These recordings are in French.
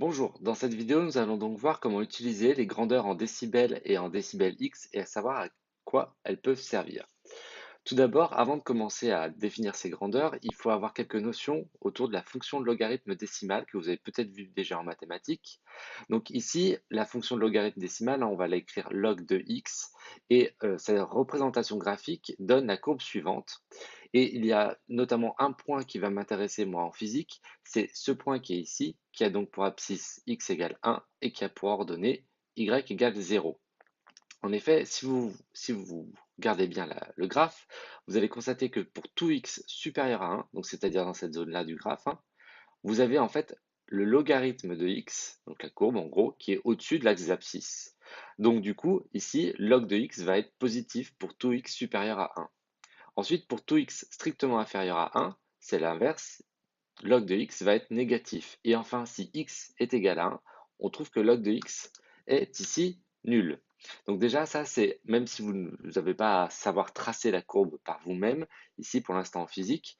Bonjour, dans cette vidéo, nous allons donc voir comment utiliser les grandeurs en décibels et en décibels X et à savoir à quoi elles peuvent servir. Tout d'abord, avant de commencer à définir ces grandeurs, il faut avoir quelques notions autour de la fonction de logarithme décimale que vous avez peut-être vu déjà en mathématiques. Donc ici, la fonction de logarithme décimale, on va l'écrire log de x et sa représentation graphique donne la courbe suivante. Et il y a notamment un point qui va m'intéresser moi en physique, c'est ce point qui est ici, qui a donc pour abscisse x égale 1 et qui a pour ordonnée y égale 0. En effet, si vous regardez bien le graphe, vous allez constater que pour tout x supérieur à 1, donc c'est-à-dire dans cette zone-là du graphe, hein, vous avez en fait le logarithme de x, donc la courbe en gros, qui est au-dessus de l'axe des abscisses. Donc du coup, ici, log de x va être positif pour tout x supérieur à 1. Ensuite, pour tout x strictement inférieur à 1, c'est l'inverse, log de x va être négatif. Et enfin, si x est égal à 1, on trouve que log de x est ici nul. Donc déjà, ça c'est, même si vous n'avez pas à savoir tracer la courbe par vous-même, ici pour l'instant en physique,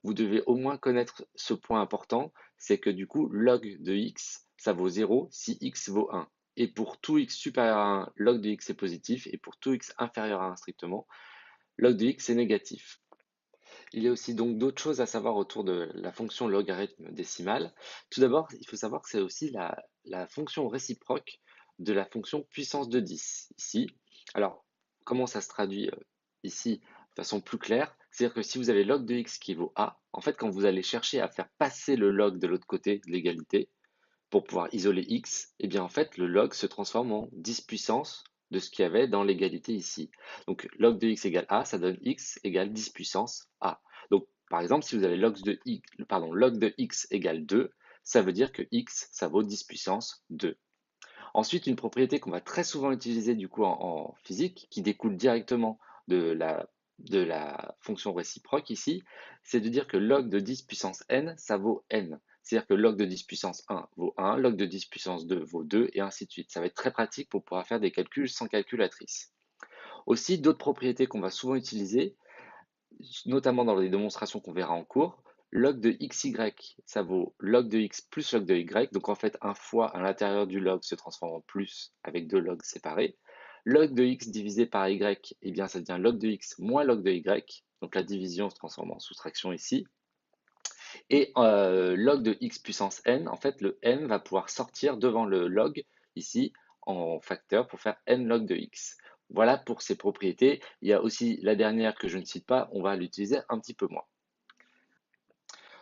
vous devez au moins connaître ce point important, c'est que du coup, log de x, ça vaut 0 si x vaut 1. Et pour tout x supérieur à 1, log de x est positif, et pour tout x inférieur à 1 strictement, log de x est négatif. Il y a aussi donc d'autres choses à savoir autour de la fonction logarithme décimale. Tout d'abord, il faut savoir que c'est aussi la fonction réciproque de la fonction puissance de 10 ici. Alors, comment ça se traduit ici de façon plus claire? C'est-à-dire que si vous avez log de x qui vaut a, en fait, quand vous allez chercher à faire passer le log de l'autre côté de l'égalité, pour pouvoir isoler x, eh bien en fait le log se transforme en 10 puissance de ce qu'il y avait dans l'égalité ici. Donc log de x égale a, ça donne x égale 10 puissance a. Donc par exemple, si vous avez log de x égale 2, ça veut dire que x, ça vaut 10 puissance 2. Ensuite, une propriété qu'on va très souvent utiliser du coup en physique, qui découle directement de la fonction réciproque ici, c'est de dire que log de 10 puissance n, ça vaut n. C'est-à-dire que log de 10 puissance 1 vaut 1, log de 10 puissance 2 vaut 2, et ainsi de suite. Ça va être très pratique pour pouvoir faire des calculs sans calculatrice. Aussi, d'autres propriétés qu'on va souvent utiliser, notamment dans les démonstrations qu'on verra en cours, log de xy, ça vaut log de x plus log de y. Donc en fait, un fois à l'intérieur du log se transforme en plus avec deux logs séparés. Log de x divisé par y, eh bien ça devient log de x moins log de y. Donc la division se transforme en soustraction ici. Et log de x puissance n, en fait le n va pouvoir sortir devant le log ici en facteur pour faire n log de x. Voilà pour ces propriétés. Il y a aussi la dernière que je ne cite pas, on va l'utiliser un petit peu moins.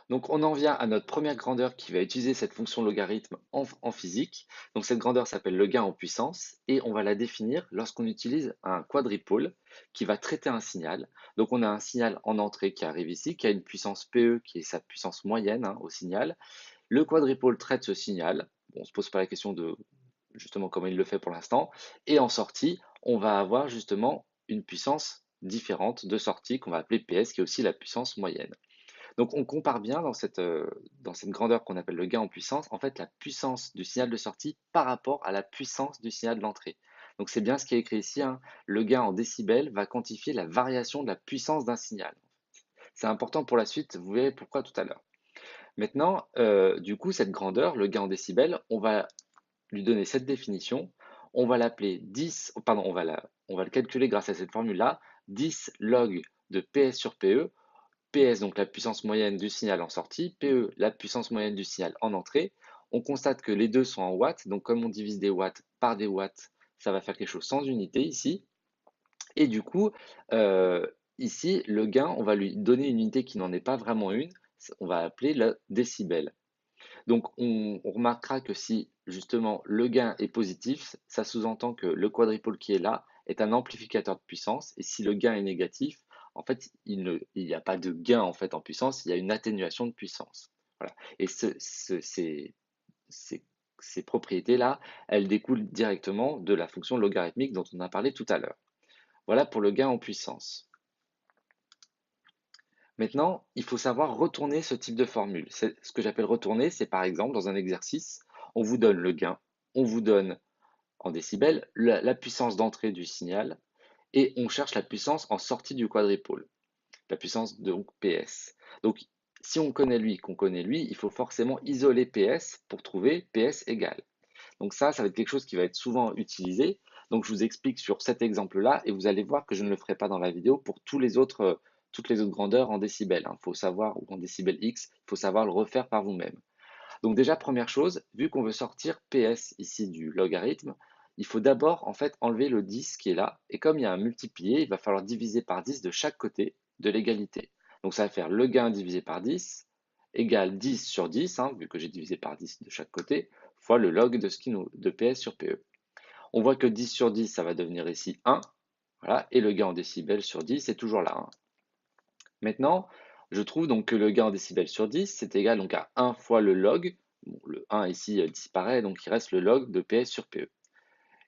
Donc on en vient à notre première grandeur qui va utiliser cette fonction logarithme en physique. Donc cette grandeur s'appelle le gain en puissance et on va la définir lorsqu'on utilise un quadripôle qui va traiter un signal. Donc on a un signal en entrée qui arrive ici, qui a une puissance PE qui est sa puissance moyenne au signal. Le quadripôle traite ce signal. Bon, on ne se pose pas la question de justement comment il le fait pour l'instant. Et en sortie, on va avoir justement une puissance différente de sortie qu'on va appeler PS, qui est aussi la puissance moyenne. Donc on compare bien dans cette grandeur qu'on appelle le gain en puissance, en fait la puissance du signal de sortie par rapport à la puissance du signal d'entrée. Donc c'est bien ce qui est écrit ici, hein. Le gain en décibels va quantifier la variation de la puissance d'un signal. C'est important pour la suite, vous verrez pourquoi tout à l'heure. Maintenant, du coup, cette grandeur, le gain en décibels, on va lui donner cette définition. On va l'appeler 10, pardon, on va le calculer grâce à cette formule-là, 10 log de PS sur PE. PS, donc la puissance moyenne du signal en sortie, PE, la puissance moyenne du signal en entrée. On constate que les deux sont en watts, donc comme on divise des watts par des watts, ça va faire quelque chose sans unité ici. Et du coup, euh, ici, le gain, on va lui donner une unité qui n'en est pas vraiment une, on va appeler le décibel. Donc on remarquera que si justement le gain est positif, ça sous-entend que le quadripôle qui est là est un amplificateur de puissance, et si le gain est négatif, en fait, il n'y a pas de gain en fait en puissance, il y a une atténuation de puissance. Voilà. Et ces- ces propriétés-là, elles découlent directement de la fonction logarithmique dont on a parlé tout à l'heure. Voilà pour le gain en puissance. Maintenant, il faut savoir retourner ce type de formule. Ce que j'appelle retourner, c'est par exemple dans un exercice, on vous donne le gain, on vous donne en décibels la puissance d'entrée du signal et on cherche la puissance en sortie du quadripôle, la puissance donc PS. Donc si on connaît lui, qu'on connaît lui, il faut forcément isoler PS pour trouver PS égale. Donc ça va être quelque chose qui va être souvent utilisé. Donc je vous explique sur cet exemple-là et vous allez voir que je ne le ferai pas dans la vidéo pour toutes les autres grandeurs en décibels. Il faut savoir, ou en décibels X, il faut savoir le refaire par vous-même. Donc déjà, première chose, vu qu'on veut sortir PS ici du logarithme, il faut d'abord en fait enlever le 10 qui est là. Et comme il y a un multiplié, il va falloir diviser par 10 de chaque côté de l'égalité. Donc ça va faire le gain divisé par 10 égale 10 sur 10, hein, vu que j'ai divisé par 10 de chaque côté, fois le log de PS sur PE. On voit que 10 sur 10, ça va devenir ici 1. Voilà, et le gain en décibels sur 10 est toujours là. Maintenant, je trouve donc que le gain en décibels sur 10, c'est égal donc à 1 fois le log. Bon, le 1 ici disparaît, donc il reste le log de PS sur PE.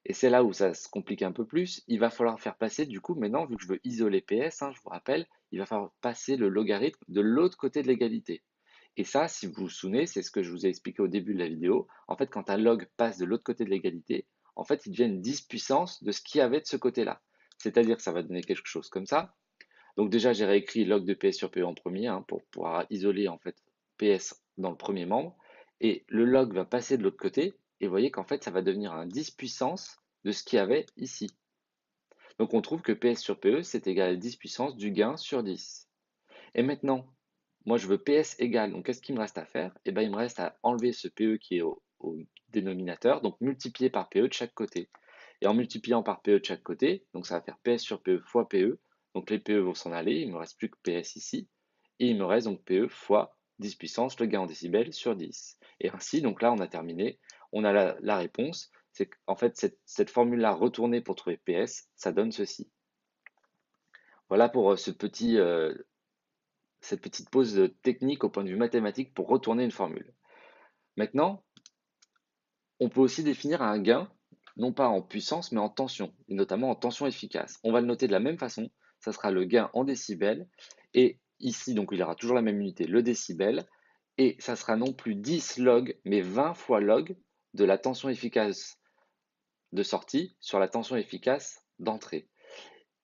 Et c'est là où ça se complique un peu plus. Il va falloir faire passer, du coup, maintenant, vu que je veux isoler PS, je vous rappelle, il va falloir passer le logarithme de l'autre côté de l'égalité. Et ça, si vous vous souvenez, c'est ce que je vous ai expliqué au début de la vidéo. En fait, quand un log passe de l'autre côté de l'égalité, en fait, il devient une 10 puissance de ce qu'il y avait de ce côté-là. C'est-à-dire que ça va donner quelque chose comme ça. Donc déjà, j'ai réécrit log de PS sur PE en premier pour pouvoir isoler en fait PS dans le premier membre. Et le log va passer de l'autre côté. Et vous voyez qu'en fait, ça va devenir un 10 puissance de ce qu'il y avait ici. Donc on trouve que PS sur PE, c'est égal à 10 puissance du gain sur 10. Et maintenant, moi je veux PS égale, donc qu'est-ce qu'il me reste à faire? Eh bien il me reste à enlever ce PE qui est au dénominateur, donc multiplier par PE de chaque côté. Et en multipliant par PE de chaque côté, donc ça va faire PS sur PE fois PE, donc les PE vont s'en aller, il ne me reste plus que PS ici, et il me reste donc PE fois 10 puissance, le gain en décibels sur 10. Et ainsi, donc là on a terminé, on a la réponse, c'est qu'en fait cette formule-là retournée pour trouver PS, ça donne ceci. Voilà pour cette petite pause technique au point de vue mathématique pour retourner une formule. Maintenant, on peut aussi définir un gain, non pas en puissance, mais en tension, et notamment en tension efficace. On va le noter de la même façon, ça sera le gain en décibels, et ici, donc il aura toujours la même unité, le décibel, et ça sera non plus 10 log, mais 20 fois log de la tension efficace de sortie sur la tension efficace d'entrée.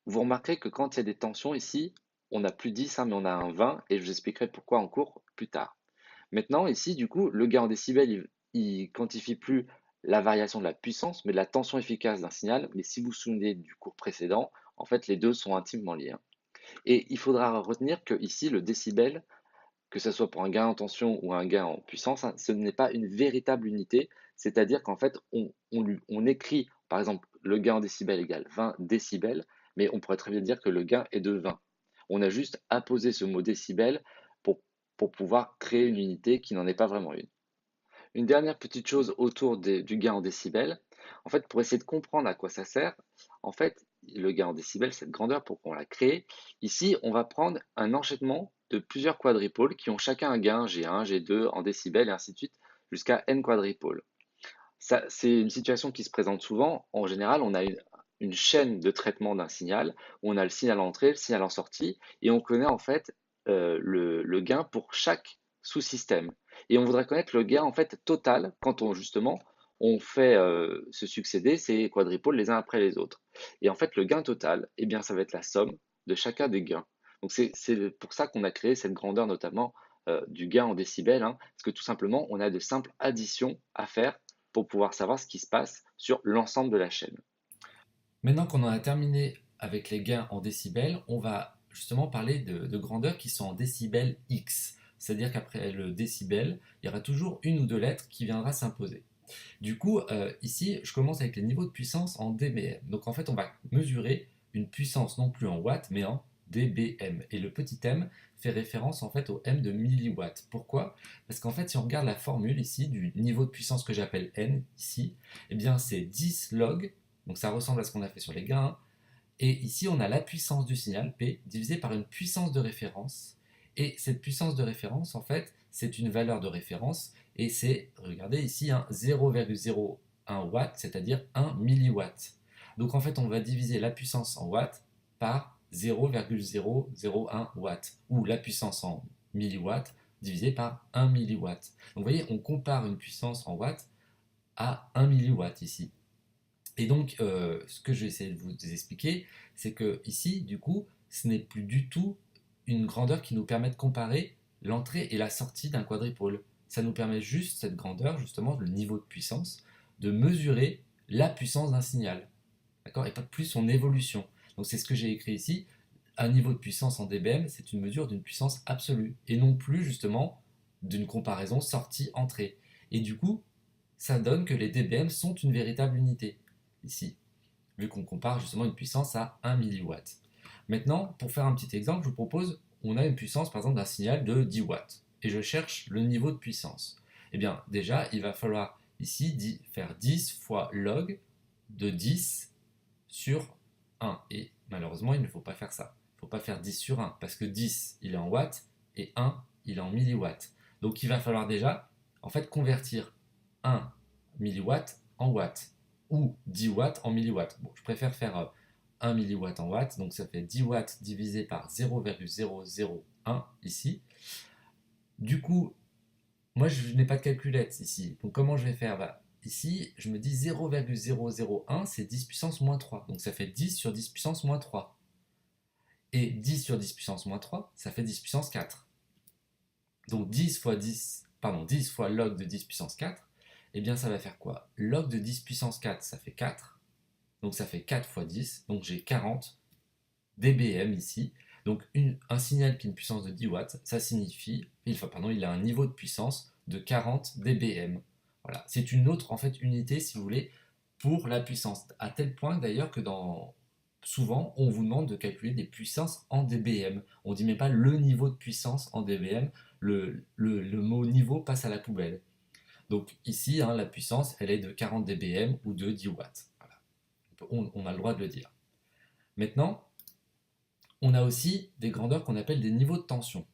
Vous remarquerez que quand il y a des tensions ici, on n'a plus 10, mais on a un 20, et je vous expliquerai pourquoi en cours plus tard. Maintenant, ici, du coup, le gain en décibels, il quantifie plus la variation de la puissance, mais de la tension efficace d'un signal. Mais si vous vous souvenez du cours précédent, en fait, les deux sont intimement liés. Et il faudra retenir que ici, le décibel, que ce soit pour un gain en tension ou un gain en puissance, ce n'est pas une véritable unité. C'est-à-dire qu'en fait, on écrit, par exemple, le gain en décibels égale 20 décibels, mais on pourrait très bien dire que le gain est de 20. On a juste apposé ce mot décibel pour, pour pouvoir créer une unité qui n'en est pas vraiment une. Une dernière petite chose autour du gain en décibels, en fait, pour essayer de comprendre à quoi ça sert, en fait, le gain en décibels, cette grandeur, pour qu'on la crée, ici, on va prendre un enchaînement de plusieurs quadripôles qui ont chacun un gain G1, G2 en décibels et ainsi de suite jusqu'à n quadripôles. C'est une situation qui se présente souvent. En général, on a une chaîne de traitement d'un signal où on a le signal en entrée, le signal en sortie, et on connaît en fait le gain pour chaque sous-système. Et on voudrait connaître le gain en fait total quand justement on fait se succéder ces quadripôles les uns après les autres. Et en fait, le gain total, eh bien, ça va être la somme de chacun des gains. Donc c'est pour ça qu'on a créé cette grandeur notamment du gain en décibels, parce que tout simplement, on a de simples additions à faire pour pouvoir savoir ce qui se passe sur l'ensemble de la chaîne. Maintenant qu'on en a terminé avec les gains en décibels, on va justement parler de grandeurs qui sont en décibels X. C'est-à-dire qu'après le décibel, il y aura toujours une ou deux lettres qui viendra s'imposer. Du coup, ici, je commence avec les niveaux de puissance en dBm. Donc en fait, on va mesurer une puissance non plus en watts, mais en dBm. Et le petit m fait référence en fait au m de milliwatts. Pourquoi? Parce qu'en fait, si on regarde la formule ici du niveau de puissance que j'appelle n ici, eh bien c'est 10 log, donc ça ressemble à ce qu'on a fait sur les gains. Et ici, on a la puissance du signal P divisée par une puissance de référence. Et cette puissance de référence, en fait, c'est une valeur de référence. Et c'est, regardez ici, un 0,01 watt, c'est-à-dire 1 milliwatt. Donc en fait, on va diviser la puissance en watts par 0,001 watt, ou la puissance en milliwatts divisée par 1 milliwatt. Donc vous voyez, on compare une puissance en watts à 1 milliwatt ici. Et donc, ce que je vais essayer de vous expliquer, c'est que ici, du coup, ce n'est plus du tout une grandeur qui nous permet de comparer l'entrée et la sortie d'un quadripôle. Ça nous permet juste, cette grandeur, justement, le niveau de puissance, de mesurer la puissance d'un signal, d'accord, et pas plus son évolution. Donc c'est ce que j'ai écrit ici. Un niveau de puissance en dBm, c'est une mesure d'une puissance absolue, et non plus justement d'une comparaison sortie-entrée. Et du coup, ça donne que les dBm sont une véritable unité, ici, vu qu'on compare justement une puissance à 1 milliwatt. Maintenant, pour faire un petit exemple, je vous propose, on a une puissance par exemple d'un signal de 10 watts, et je cherche le niveau de puissance. Eh bien, déjà, il va falloir ici faire 10 fois log de 10 sur 1. Et malheureusement, il ne faut pas faire ça. Il ne faut pas faire 10 sur 1, parce que 10, il est en watts, et 1, il est en milliwatts. Donc il va falloir déjà, en fait, convertir 1 milliwatt en watts, ou 10 watts en milliwatts. Bon, je préfère faire 1 milliwatt en watts, donc ça fait 10 watts divisé par 0,001 ici. Du coup, moi, je n'ai pas de calculette ici. Donc comment je vais faire? Ici, je me dis 0,001, c'est 10 puissance moins 3. Donc ça fait 10 sur 10 puissance moins 3. Et 10 sur 10 puissance moins 3, ça fait 10 puissance 4. Donc 10 fois 10, pardon, 10 fois log de 10 puissance 4, eh bien ça va faire quoi? Log de 10 puissance 4, ça fait 4. Donc ça fait 4 fois 10, donc j'ai 40 dBm ici. Donc un signal qui a une puissance de 10 watts, ça signifie, il a un niveau de puissance de 40 dBm. Voilà, c'est une autre en fait unité, si vous voulez, pour la puissance. À tel point d'ailleurs que souvent on vous demande de calculer des puissances en dBm. On ne dit même pas le niveau de puissance en dBm, le mot niveau passe à la poubelle. Donc ici, hein, la puissance, elle est de 40 dBm ou de 10 watts. Voilà. On a le droit de le dire. Maintenant, on a aussi des grandeurs qu'on appelle des niveaux de tension.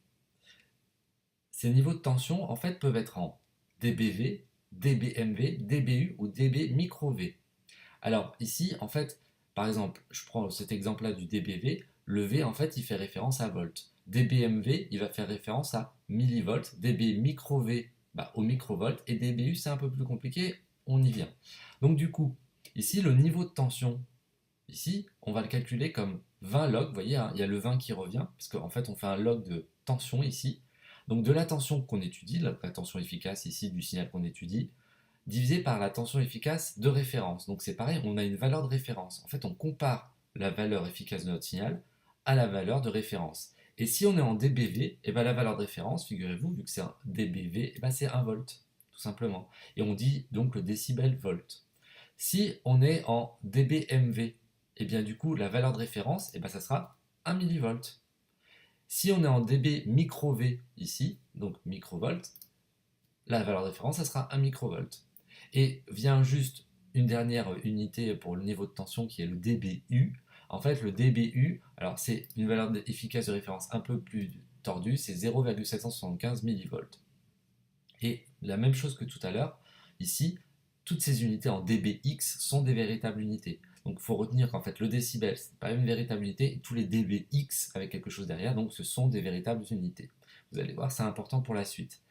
Ces niveaux de tension, en fait, peuvent être en dBV, dBmV, dBu ou dB micro V. Alors ici, en fait, par exemple, je prends cet exemple-là du dBV, le V, en fait, il fait référence à volt. dBmV, il va faire référence à millivolts, dB micro V au microvolt, et dBu, c'est un peu plus compliqué, on y vient. Donc du coup, ici, le niveau de tension, ici, on va le calculer comme 20 log, vous voyez, hein, il y a le 20 qui revient, parce qu'en fait, on fait un log de tension ici. Donc de la tension qu'on étudie, la tension efficace ici du signal qu'on étudie, divisé par la tension efficace de référence. Donc c'est pareil, on a une valeur de référence. En fait, on compare la valeur efficace de notre signal à la valeur de référence. Et si on est en dBV, et bien la valeur de référence, figurez-vous, vu que c'est un dBV, et ben c'est 1 volt, tout simplement. Et on dit donc le décibel volt. Si on est en dBmV, et bien du coup, la valeur de référence, et ben ça sera 1 millivolt. Si on est en dB micro V ici, donc microvolt, la valeur de référence, ça sera 1 microvolt. Et vient juste une dernière unité pour le niveau de tension qui est le dBu. En fait, le dBu, alors c'est une valeur efficace de référence un peu plus tordue, c'est 0,775 millivolts. Et la même chose que tout à l'heure, ici, toutes ces unités en dBx sont des véritables unités. Donc il faut retenir qu'en fait le décibel, ce n'est pas une véritable unité, et tous les dBx avec quelque chose derrière, donc ce sont des véritables unités. Vous allez voir, c'est important pour la suite.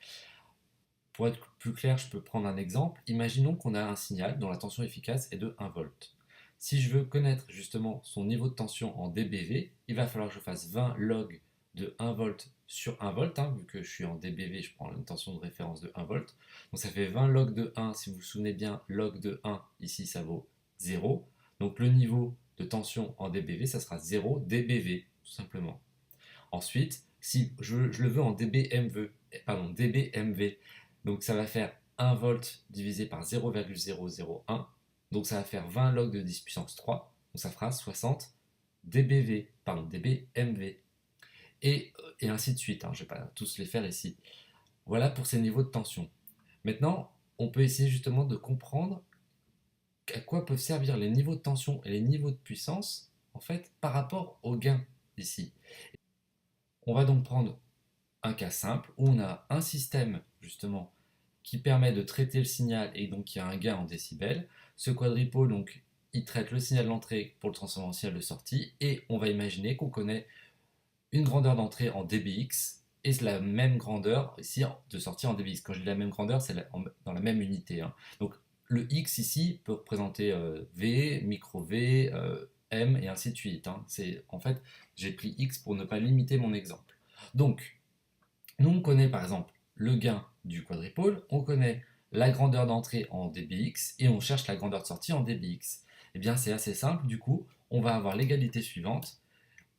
Pour être plus clair, je peux prendre un exemple. Imaginons qu'on a un signal dont la tension efficace est de 1 volt. Si je veux connaître justement son niveau de tension en dBV, il va falloir que je fasse 20 log de 1 volt sur 1 volt, hein, vu que je suis en dBV, je prends une tension de référence de 1 volt. Donc ça fait 20 log de 1, si vous vous souvenez bien, log de 1, ici ça vaut 0. Donc le niveau de tension en dBV, ça sera 0 dBV, tout simplement. Ensuite, si je le veux en dBmV, donc ça va faire 1 volt divisé par 0,001, donc ça va faire 20 log de 10 puissance 3, donc ça fera 60 dBmV. Et ainsi de suite, hein, je ne vais pas tous les faire ici. Voilà pour ces niveaux de tension. Maintenant, on peut essayer justement de comprendre à quoi peuvent servir les niveaux de tension et les niveaux de puissance, en fait, par rapport au gain ici. On va donc prendre un cas simple où on a un système justement qui permet de traiter le signal et donc qui a un gain en décibels. Ce quadripôle, donc, il traite le signal d'entrée pour le transformer en signal de sortie, et on va imaginer qu'on connaît une grandeur d'entrée en dBx et la même grandeur ici de sortie en dBx. Quand je dis la même grandeur, c'est dans la même unité, hein. Donc le x ici peut représenter V, micro V, M et ainsi de suite, hein. En fait, j'ai pris x pour ne pas limiter mon exemple. Donc, Nous, on connaît par exemple le gain du quadripôle, on connaît la grandeur d'entrée en dBx et on cherche la grandeur de sortie en dBx. Eh bien, c'est assez simple, du coup, on va avoir l'égalité suivante.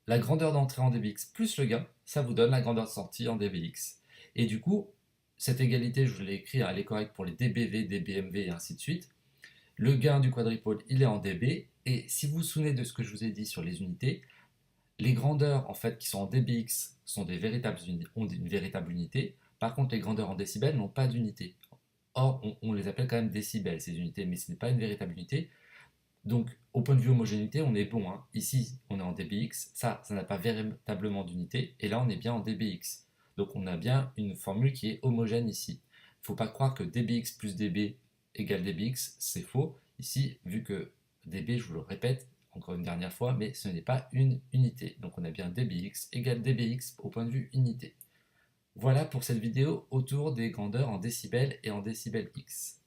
La grandeur d'entrée en dBx plus le gain, ça vous donne la grandeur de sortie en dBx. Et du coup, cette égalité, je vous l'ai écrit, elle est correcte pour les dBV, dBmV et ainsi de suite. Le gain du quadripôle, il est en dB. Et si vous vous souvenez de ce que je vous ai dit sur les unités, les grandeurs en fait qui sont en dBx sont ont une véritable unité. Par contre, les grandeurs en décibels n'ont pas d'unité. Or, on les appelle quand même décibels, ces unités, mais ce n'est pas une véritable unité. Donc, au point de vue homogénéité, on est bon, hein. Ici, on est en dBx, ça n'a pas véritablement d'unité, et là, on est bien en dBx. Donc, on a bien une formule qui est homogène ici. Il ne faut pas croire que dBx plus dB égale dBx, c'est faux. Ici, vu que dB, je vous le répète encore une dernière fois, mais ce n'est pas une unité. Donc, on a bien dBx égale dBx au point de vue unité. Voilà pour cette vidéo autour des grandeurs en décibels et en décibels X.